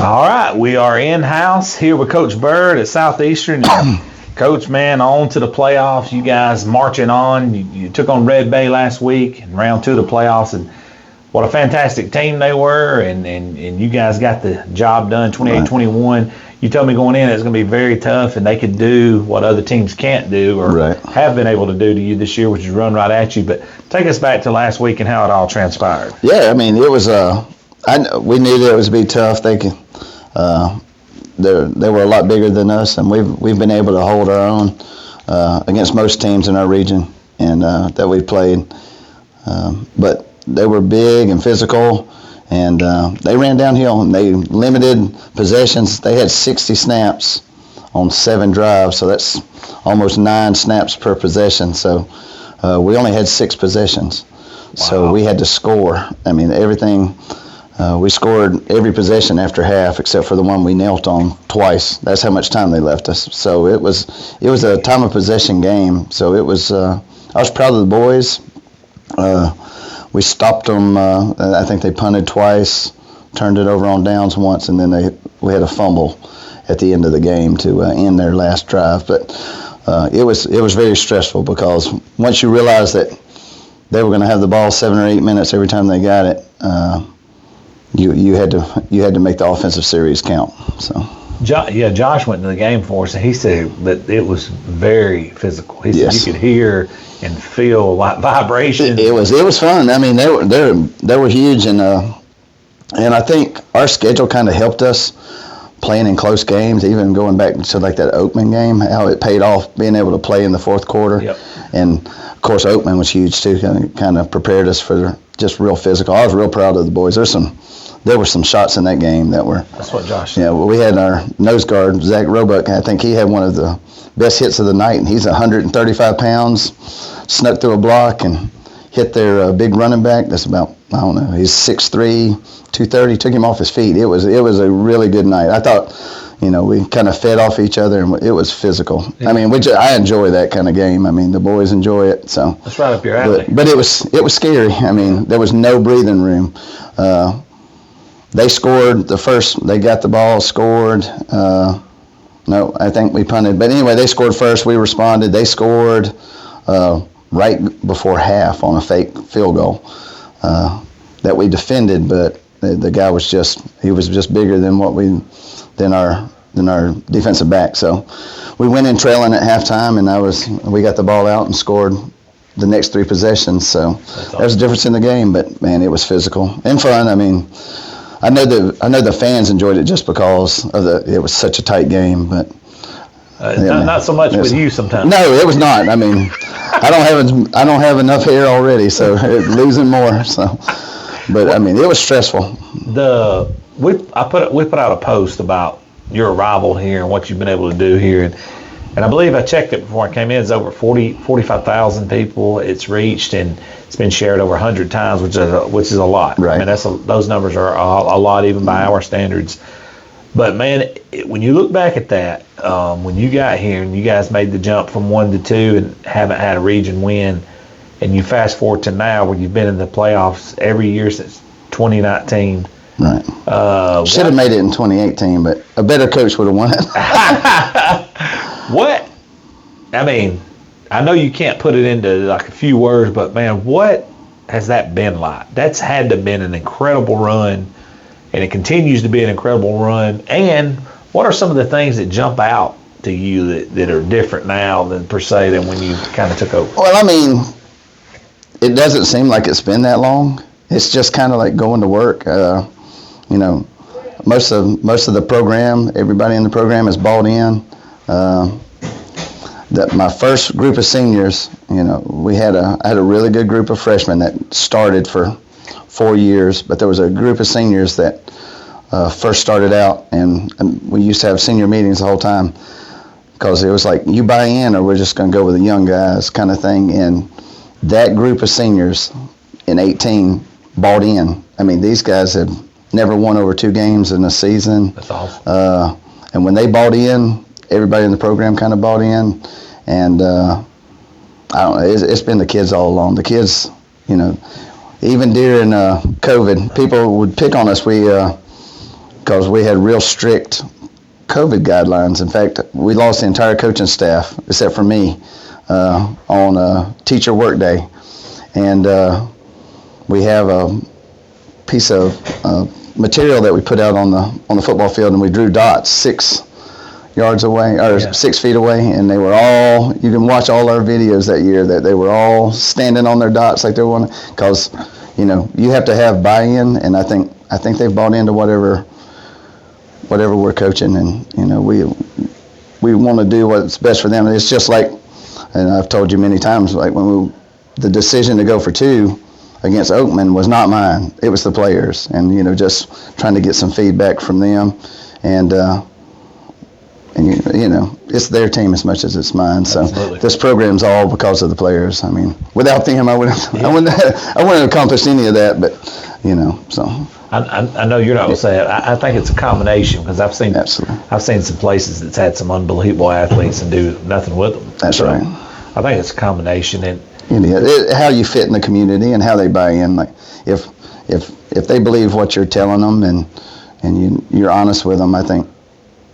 All right, we are in-house here with Coach Bird at Southeastern. Coach, man, on to the playoffs. You guys marching on. You took on Red Bay last week in round 2 of the playoffs, and what a fantastic team they were, and you guys got the job done, 28-21. You told me going in it's going to be very tough, and they could do what other teams can't do or have been able to do to you this year, which is run right at you. But take us back to last week and how it all transpired. Yeah, I mean, it was we knew that it was going to be tough. They were a lot bigger than us, and we've been able to hold our own against most teams in our region and that we've played. But they were big and physical, and they ran downhill, and they limited possessions. They had 60 snaps on 7 drives, so that's almost 9 snaps per possession. So we only had 6 possessions. Wow. So we had to score. I mean, everything. We scored every possession after half except for the one we knelt on twice. That's how much time they left us. So it was a time of possession game. So it was. I was proud of the boys. We stopped them. I think they punted twice, turned it over on downs once, and then we had a fumble at the end of the game to end their last drive. But it was very stressful because once you realize that they were going to have the ball 7 or 8 minutes every time they got it. You had to make the offensive series count. So. Josh went to the game for us, and he said that it was very physical. He said you could hear and feel like vibrations. It was fun. I mean, they were huge, and I think our schedule kind of helped us playing in close games, even going back to like that Oakman game, how it paid off being able to play in the fourth quarter. Yep. And of course, Oakman was huge too. Kind of prepared us for just real physical. I was real proud of the boys. There were some shots in that game that were. That's what Josh said. Yeah, well, we had our nose guard, Zach Roebuck. I think he had one of the best hits of the night, and he's 135 pounds, snuck through a block and hit their big running back. That's about, I don't know, he's 6'3", 230, took him off his feet. It was a really good night. I thought, we kind of fed off each other, and it was physical. Yeah. I mean, I enjoy that kind of game. I mean, the boys enjoy it. So that's right up your alley. But it was scary. I mean, there was no breathing room. They scored the first. They got the ball, scored. No, I think we punted. But anyway, they scored first. We responded. They scored right before half on a fake field goal that we defended. But the guy was just bigger than our defensive back. So we went in trailing at halftime, and we got the ball out and scored the next 3 possessions. So there's a difference in the game. But man, it was physical and fun. I mean. I know the fans enjoyed it just because it was such a tight game, but not so much with you sometimes. No, it was not. I mean, I don't have enough hair already, so losing more. So, but I mean, it was stressful. We put out a post about your arrival here and what you've been able to do here, and I believe I checked it before I came in. It's over 45,000 people it's reached, and it's been shared over 100 times, which is a lot. Right. I mean, those numbers are a lot even by our standards. But man, when you look back at that, when you got here and you guys made the jump from 1 to 2 and haven't had a region win, and you fast forward to now where you've been in the playoffs every year since 2019. Right. Should have made it in 2018, but a better coach would have won it. What? I mean, I know you can't put it into like a few words, but man, what has that been like? That's had to have been an incredible run, and it continues to be an incredible run. And what are some of the things that jump out to you that are different now than when you kind of took over? Well, I mean, it doesn't seem like it's been that long. It's just kind of like going to work. Most of the program, everybody in the program is bought in. My first group of seniors, I had a really good group of freshmen that started for 4 years, but there was a group of seniors that first started out, and we used to have senior meetings the whole time because it was like, you buy in or we're just going to go with the young guys kind of thing. And that group of seniors in 18 bought in. I mean, these guys had never won over 2 games in a season. That's awesome. And when they bought in, everybody in the program kind of bought in. And I don't know, it's been the kids all along. The kids, even during COVID, people would pick on us. because we had real strict COVID guidelines. In fact, we lost the entire coaching staff except for me on a teacher work day, and we have a piece of material that we put out on the football field, and we drew dots 6 yards away or 6 feet away, and they were all, you can watch all our videos that year, that they were all standing on their dots like they were, because you have to have buy-in, and I think they've bought into whatever we're coaching, and we want to do what's best for them. And it's just like, and I've told you many times, like when the decision to go for 2 against Oakman was not mine. It was the players, and just trying to get some feedback from them, and it's their team as much as it's mine. So Absolutely. This program's all because of the players. I mean, without them, I wouldn't have accomplished any of that. But so I know you're not going to say it. I think it's a combination, because I've seen some places that's had some unbelievable athletes and do nothing with them. That's right. I think it's a combination, and how you fit in the community and how they buy in. Like if they believe what you're telling them and you're honest with them, I think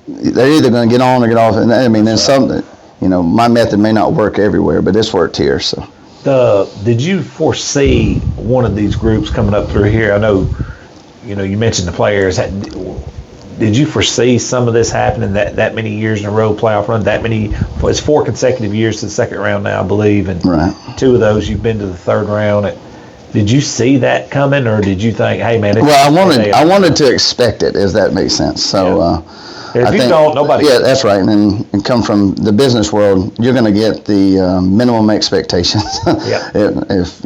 they're either going to get on or get off. And I mean, there's some, my method may not work everywhere, but it's worked here. So, did you foresee one of these groups coming up through here? I know, you mentioned the players. Did you foresee some of this happening that many years in a row, playoff run, it's 4 consecutive years to the second round now, I believe, and right. 2 of those you've been to the third round. Did you see that coming, or did you think, hey man? I wanted to expect it, if that makes sense. So, if you don't, nobody. Yeah, that's right. And come from the business world, you're going to get the minimum expectations. Yeah.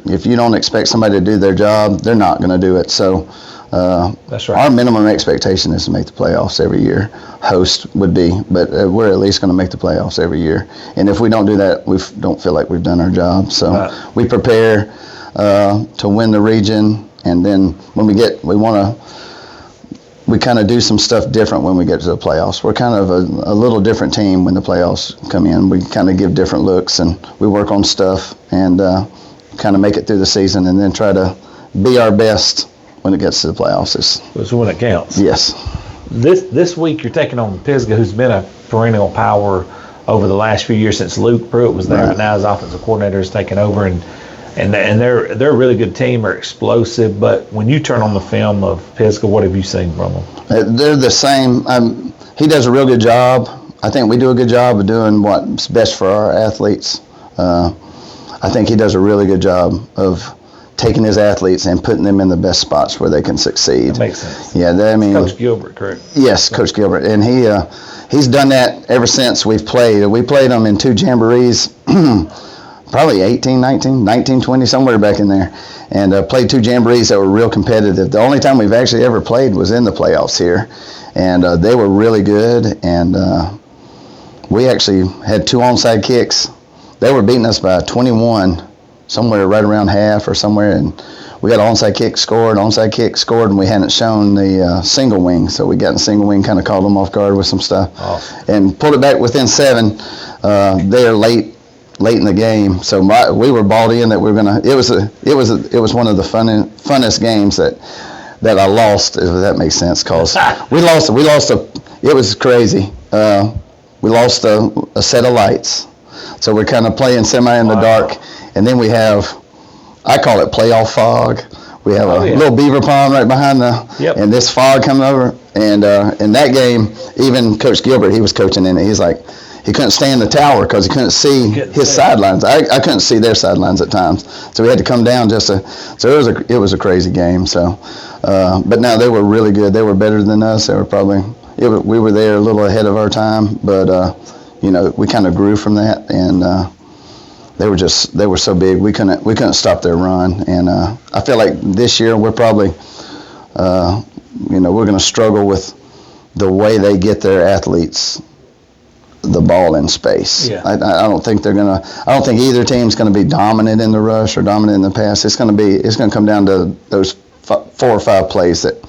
If you don't expect somebody to do their job, they're not going to do it. So. That's right. Our minimum expectation is to make the playoffs every year. Host would be, but we're at least going to make the playoffs every year. And if we don't do that, we don't feel like we've done our job. So we prepare to win the region, and then when we kind of do some stuff different when we get to the playoffs. We're kind of a little different team when the playoffs come in. We kind of give different looks, and we work on stuff and kind of make it through the season, and then try to be our best when it gets to the playoffs. It's when it counts. Yes. This week you're taking on Pisgah, who's been a perennial power over the last few years since Luke Pruitt was there, right. But now his offensive coordinator has taken over, and they're a really good team, are explosive. But when you turn on the film of Pisgah, what have you seen from them? They're the same. He does a real good job. I think we do a good job of doing what's best for our athletes. I think he does a really good job of taking his athletes and putting them in the best spots where they can succeed. That makes sense. Yeah, Coach Gilbert, correct? Yes, Coach Gilbert, and he's done that ever since we've played. We played them in 2 jamborees, probably 19, 20, somewhere back in there, and played 2 jamborees that were real competitive. The only time we've actually ever played was in the playoffs here, and they were really good, and we actually had 2 onside kicks. They were beating us by 21, somewhere right around half or somewhere, and we got an onside kick scored, and we hadn't shown the single wing, so we got in single wing, kind of caught them off guard with some stuff, and pulled it back within 7 there late in the game. So we were bought in that we were gonna. It was one of the funnest games that I lost, if that makes sense, cause we lost. It was crazy. We lost a set of lights, so we're kind of playing semi in the dark. And then we have, I call it playoff fog. We have a little beaver pond right behind and this fog coming over. And in that game, even Coach Gilbert, he was coaching in it. He's like, he couldn't stay in the tower because he couldn't see his sidelines. I couldn't see their sidelines at times. So we had to come down so it was a crazy game. So, but now they were really good. They were better than us. They were we were there a little ahead of our time, but we kind of grew from that, and they were so big we couldn't stop their run, and I feel like this year we're probably we're going to struggle with the way they get their athletes the ball in space. Yeah. I don't think I don't think either team's going to be dominant in the rush or dominant in the pass. It's going to come down to those 4 or 5 plays that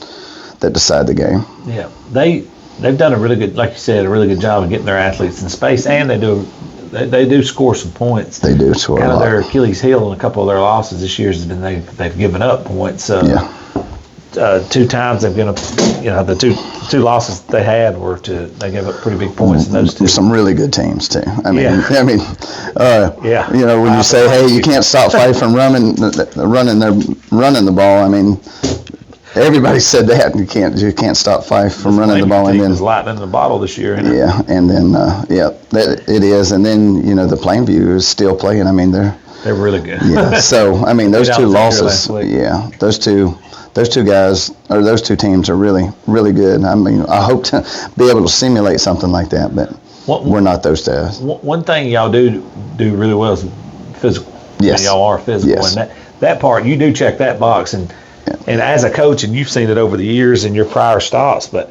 decide the game. Yeah, they've done a really good, like you said, a really good job of getting their athletes in space, and they do score some points. They do score kind a lot. Their Achilles heel in a couple of their losses this year has been they've given up points. two times they've been, the two losses they had they gave up pretty big points in those two. Some really good teams too. When you say, hey, you can't stop Fife from running the ball. Everybody said that you can't stop Fife from running the ball. And then lightning in the bottle this year. Isn't it? Yeah, and then that it is, and then the Plainview is still playing. They're really good. Yeah. So those two losses. Yeah, those two guys or those two teams are really, really good. I hope to be able to simulate something like that, but we're not those guys. One thing y'all do really well is physical. Yes. Y'all are physical, yes. And that part you do check that box, and as a coach, and you've seen it over the years in your prior stops, but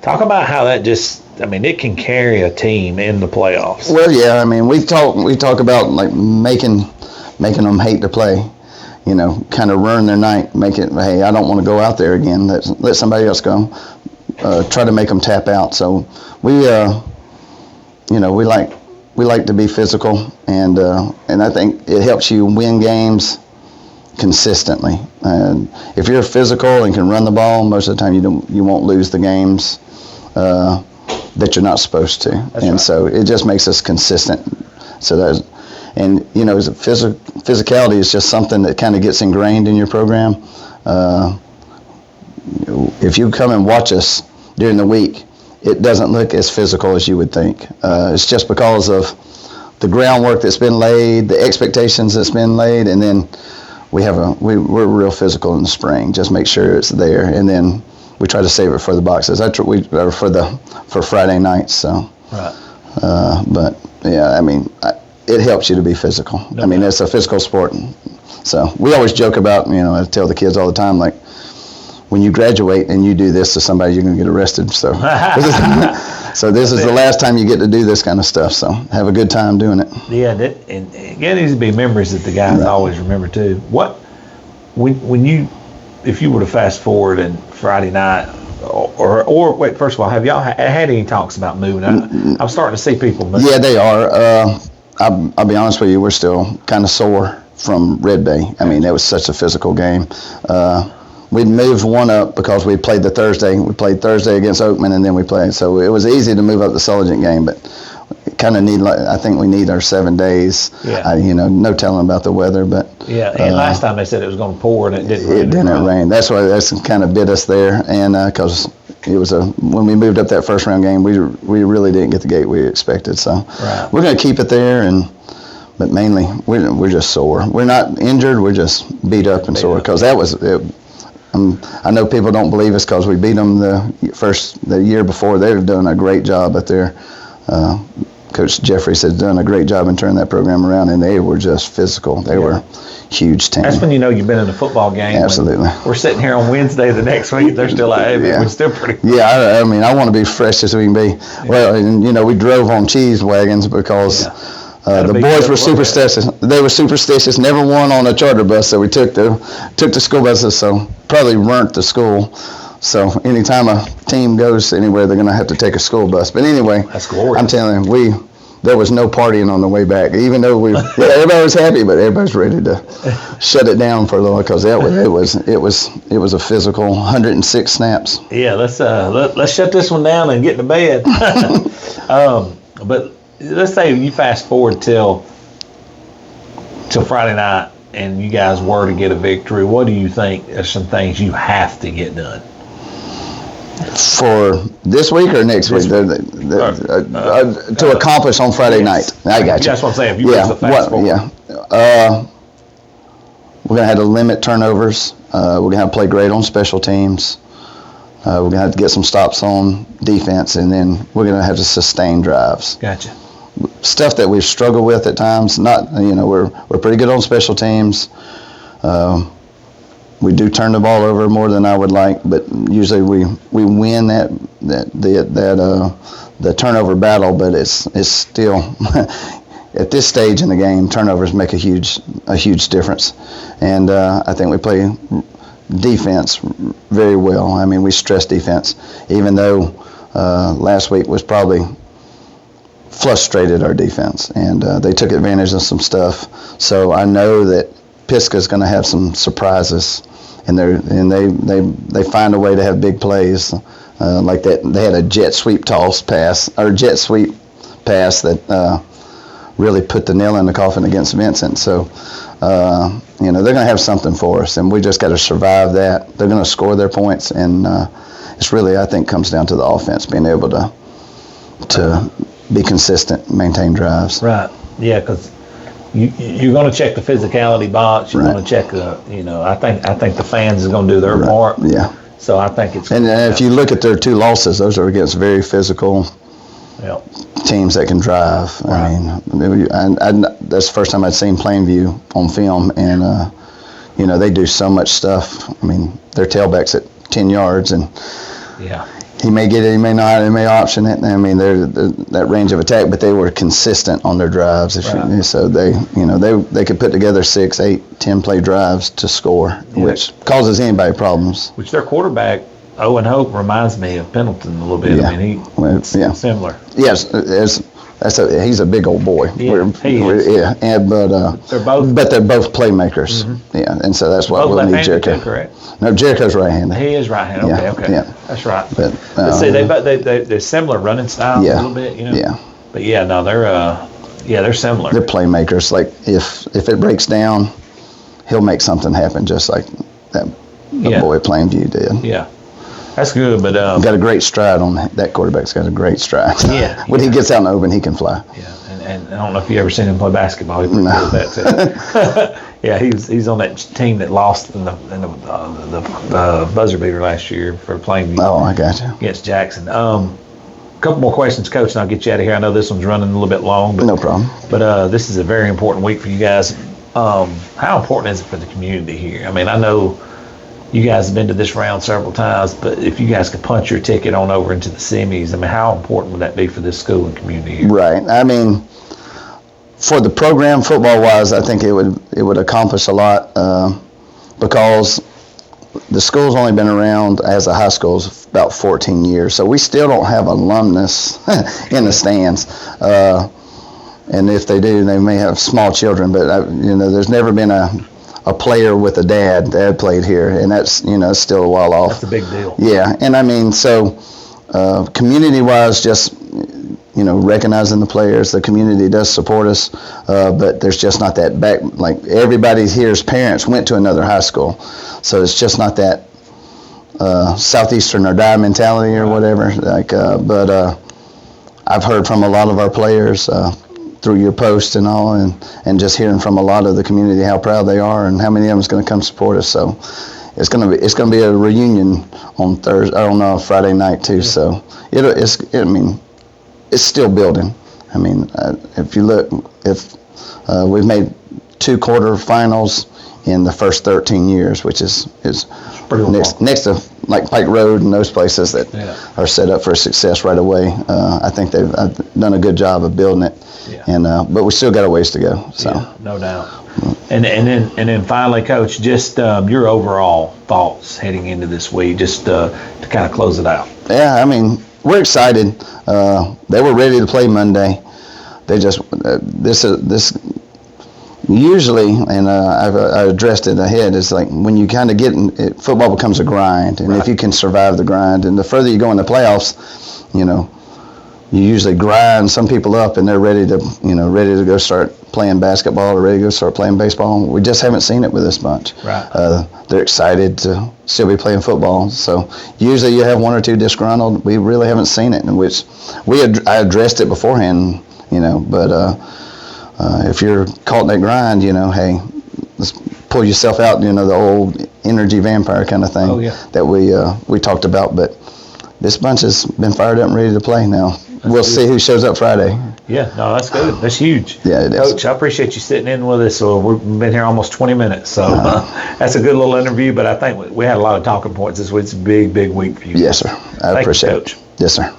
talk about how that it can carry a team in the playoffs. Well, yeah, we talk about like making them hate to play, kind of ruin their night, hey, I don't want to go out there again. Let somebody else go. Try to make them tap out. So we like to be physical, and I think it helps you win games consistently. And if you're physical and can run the ball, most of the time you won't lose the games that you're not supposed to. That's right. So it just makes us consistent. So physicality is just something that kind of gets ingrained in your program. If you come and watch us during the week, it doesn't look as physical as you would think. It's just because of the groundwork that's been laid, the expectations that's been laid, and then we're real physical in the spring. Just make sure it's there, and then we try to save it for the boxes. For Friday nights. So, right. But yeah, it helps you to be physical. It's a physical sport. So we always joke about, I tell the kids all the time, like, when you graduate and you do this to somebody, you're going to get arrested. So, this is the last time you get to do this kind of stuff. So have a good time doing it. Yeah, and it needs to be memories that the guys always remember too. If you were to fast forward and Friday night, or wait, first of all, have y'all had any talks about moving? I'm starting to see people move. Yeah, they are. I'll be honest with you, we're still kind of sore from Red Bay. That was such a physical game. We moved one up because we played the Thursday. We played Thursday against Oakman, and then we played. So it was easy to move up the Sulligent game, but kind of I think we need our 7 days. Yeah. No telling about the weather, but yeah. And last time they said it was going to pour, and it didn't. It didn't rain. That's why that's kind of bit us there, and because it was when we moved up that first round game, we really didn't get the gate we expected. So we're going to keep it there, but mainly we're just sore. We're not injured. We're just beat up and sore because that was it. I know people don't believe us because we beat them the year before. They were doing a great job up there. Coach Jeffries has done a great job in turning that program around, and they were just physical. They were huge team. That's when you've been in a football game. Absolutely. We're sitting here on Wednesday the next week. They're still like, hey, we're still pretty. Yeah, I want to be fresh as we can be. Yeah. Well, and we drove on cheese wagons because. Yeah. The boys were superstitious. They were superstitious. Never won on a charter bus, so we took the school buses. So probably weren't the school. So anytime a team goes anywhere, they're going to have to take a school bus. But anyway, that's glorious. I'm telling you, there was no partying on the way back. Even though everybody was happy, but everybody's ready to shut it down for a little because it was a physical 106 snaps. Yeah, let's shut this one down and get to bed. But let's say you fast forward till Friday night and you guys were to get a victory. What do you think are some things you have to get done? For this week or next week? To accomplish on Friday night. I got you. That's what I'm saying. If you fast forward. Yeah. We're going to have to limit turnovers. We're going to have to play great on special teams. We're going to have to get some stops on defense, and then we're going to have to sustain drives. Gotcha. Stuff that we've struggled with at times. Not, we're pretty good on special teams. We do turn the ball over more than I would like, but usually we win the turnover battle. But it's still at this stage in the game, turnovers make a huge difference, and I think we play defense very well. We stress defense, even though last week was probably frustrated our defense, and they took advantage of some stuff. So I know that Pisgah's going to have some surprises, they find a way to have big plays like that. They had a jet sweep pass that really put the nail in the coffin against Vincent. So they're going to have something for us, and we just got to survive that. They're going to score their points, and it's really, I think, comes down to the offense being able to be consistent, maintain drives. Right. Yeah, because you're going to check the physicality box. You're going to check I think the fans is going to do their part. Yeah. So I think it's. And if you look at their 2 losses, those are against very physical teams that can drive. Right. I mean, that's the first time I'd seen Plainview on film, and they do so much stuff. I mean, their tailback's at 10 yards, and he may get it, he may not, he may option it. I mean, they're that range of attack, but they were consistent on their drives. So they could put together 6, 8, 10 play drives to score, which causes anybody problems. Which their quarterback, Owen Hope, reminds me of Pendleton a little bit. Yeah. I mean, similar. Yes, he's a big old boy. Yeah, he is. Yeah, they're both playmakers. Mm-hmm. Yeah, and so that's what we'll need Jericho. Correct. No, Jericho's right-handed. He is right-handed. Okay. Yeah. That's right. But see, they're similar running styles a little bit, Yeah. But they're similar. They're playmakers. Like if it breaks down, he'll make something happen, just like that boy at Plainview did. Yeah. That's good, but got a great stride on that quarterback's got a great stride. Yeah. When he gets out in the open, he can fly. Yeah, and I don't know if you ever seen him play basketball. He's pretty good at that too. Yeah, he's on that team that lost in the buzzer beater last year for Plainview. Oh, I got you. Against Jackson. A couple more questions, Coach, and I'll get you out of here. I know this one's running a little bit long, but no problem. But this is a very important week for you guys. How important is it for the community here? I mean, I know you guys have been to this round several times, but if you guys could punch your ticket on over into the semis, I mean, how important would that be for this school and community here? Right. I mean, for the program, football-wise, I think it would accomplish a lot because the school's only been around as a high school about 14 years, so we still don't have alumnus in the stands. And if they do, they may have small children, but there's never been a player with a dad that played here, and that's still a while off. That's a big deal. Yeah, and I mean, so community-wise, just recognizing the players, the community does support us, but there's just not that back. Like everybody here's parents went to another high school, so it's just not that Southeastern or die mentality or whatever. But I've heard from a lot of our players. Through your posts and all, and just hearing from a lot of the community how proud they are and how many of them is going to come support us. So it's going to be a reunion on Friday night too. So it's still building. I mean, if you look, we've made 2 quarterfinals in the first 13 years, which is next to like Pike Road and those places that are set up for success right away. I think they've done a good job of building it. Yeah. And but we still got a ways to go. So no doubt. And then finally, Coach, just your overall thoughts heading into this week, just to kind of close it out. Yeah, I mean, we're excited. They were ready to play Monday. They just this usually, and I addressed it ahead. It's like when you kind of get football becomes a grind, and if you can survive the grind, and the further you go in the playoffs, you usually grind some people up, and they're ready to go start playing basketball or ready to go start playing baseball. We just haven't seen it with this bunch. Right. They're excited to still be playing football. So usually you have 1 or 2 disgruntled. We really haven't seen it, in which I addressed it beforehand, but if you're caught in that grind, hey, let's pull yourself out, the old energy vampire kind of thing that we talked about. But this bunch has been fired up and ready to play now. We'll see who shows up Friday. Yeah, no, that's good. That's huge. Yeah, it is. Coach, I appreciate you sitting in with us. So we've been here almost 20 minutes. So that's a good little interview, but I think we had a lot of talking points this week. It's a big, big week for you. Yes, sir. I appreciate it. Coach. Yes, sir.